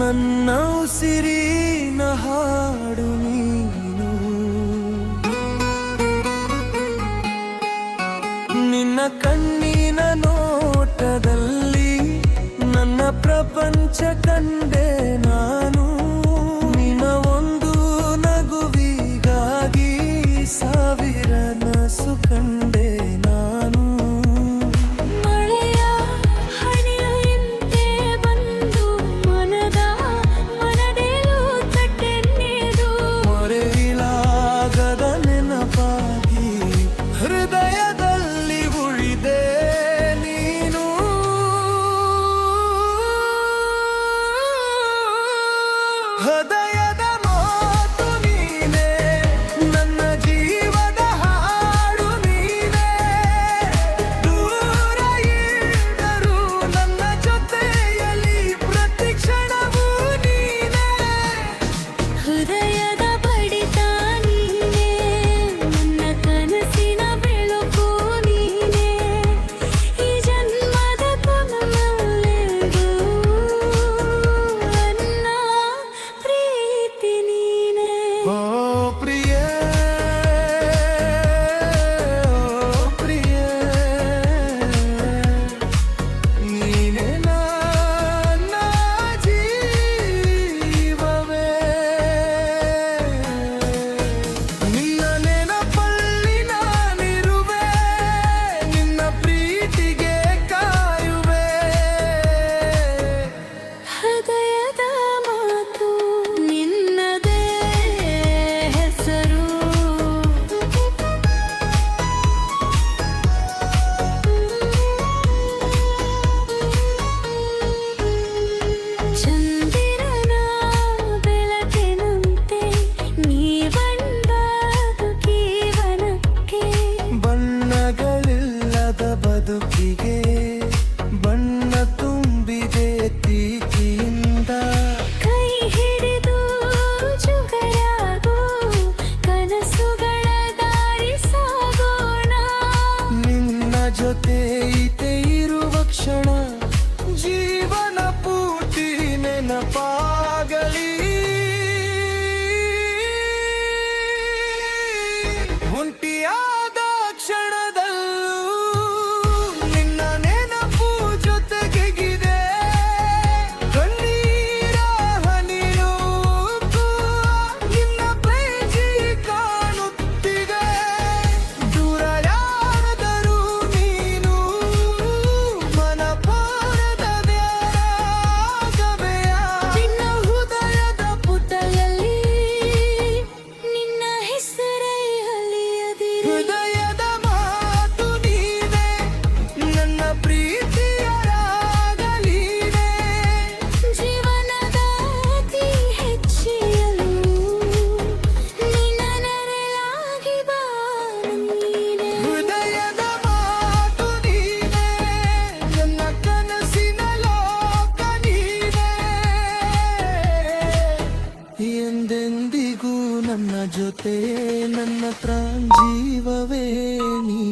ನನ್ನ ಉಸಿರಿನ ಹಾಡು ನೀನು. ನಿನ್ನ ಕಣ್ಣಿನ ನೋಟದಲ್ಲಿ ನನ್ನ ಪ್ರಪಂಚ ಕಂಡೆ ನಾನು. ನಿನ್ನ ಒಂದು ನಗುವಿಗಾಗಿ ಸಾವಿರ ನಸು ಕಂಡೆ ನಾನು. ಮಳೆಯ ಹನಿಯಂತೆ ಬಂದು ಮನದೇಲೂ ತಟ್ಟೆನ್ನೆದು ಮರೆಯಲಾಗದ ನೆನಪಾಗಿ ಹೃದಯದಲ್ಲಿ ಉಳಿದೆ ನೀನು. ಹೃದಯದ ಮಾತು ನೀನೆ, ನನ್ನ ಜೀವದ ಹಾಡು ನೀನೆ. ದೂರ ಇದ್ದರೂ ನನ್ನ ಜೊತೆಯಲ್ಲಿ ಪ್ರತಿ ಕ್ಷಣವೂ ನೀನೆ. ಹೃದಯದ ಬಡಿತ ನೀನೆ, ನನ್ನ ಕನಸಿನ ಬೆಳಕು ನೀನೆ. ಈ ಜನ್ಮದ ಕೊನೆಯಲ್ಲಿಗೂ ನನ್ನ ಪ್ರೀತಿ ನೀನೆ. ಓ ಪ್ರಿಯೆ, ಓ ಪ್ರಿಯೆ, ನೀನೆ ನನ್ನ ಜೀವವೇ. ನಿನ್ನ ನೆನಪಲ್ಲಿ ನಾನಿರುವೆ, ನಿನ್ನ ಪ್ರೀತಿಗೆ ಕಾಯುವೆ. ಹೃದಯದ ಮಾತು ನಿನ್ನದೇ ಹೆಸರು. ಚಂದಿರನ ಬೆಳಕಿನಂತೆ ನೀ ಬಂದದು ಜೀವನಕ್ಕೆ. ಬಣ್ಣಗಳಿಲ್ಲದ ಬದುಕಿಗೆ ಬಣ್ಣ ತುಂಬಿದೆ ಪ್ರೀತಿಯಿಂದ. ಕೈ ಹಿಡಿದು ಜುಗರಾಗೋ ಕನಸುಗಳ ದಾರಿ ಸಾಗೋಣ. ನಿನ್ನ ಜೊತೆ ಇತೆ ಇರುವ ಕ್ಷಣ ಜೀವನ ಪೂರ್ತಿ ನೆನಪಾಗಲಿ. ಒಂಟಿಯಾದ ಕ್ಷಣದಲ್ಲೂ ನಿನ್ನ ನೆನಪು ಜೊತೆಗಿದೆ. ಕಣ್ಣೀರ ಹನಿಯೂ ನಿನ್ನ ಪ್ರೀತಿ ಕಾಣುತ್ತಿದೆ. ದೂರ ಯಾರಾದರೂ ನೀನು ಮನಪಾರದ ದ್ಯಾಗವೆಯ. ನಿನ್ನ ಹೃದಯದ ಪುಟದಲ್ಲಿ ನಿನ್ನ ಹೆಸರೇ ಅಲಿಯದಿರಲಿ. ಹೃದಯದ ಮಾತು ನೀನೆ, ನನ್ನ ಪ್ರೀತಿಯ ರಾಗ ನೀನೆ. ಜೀವನದ ಅತಿ ಹೆಚ್ಚಿಯಲು ನಿನ್ನ ನೆರಳಾಗಿ ಬಾ ನೀನೆ. ಹೃದಯದ ಮಾತು ನೀನೆ, ನನ್ನ ಕನಸಿನ ಲೋಕ ನೀನೆ. ಎಂದೆಂದಿಗೂ ನನ್ನ ಜೊತೆ ನನ್ನ ಜೀವವೇ ನೀ.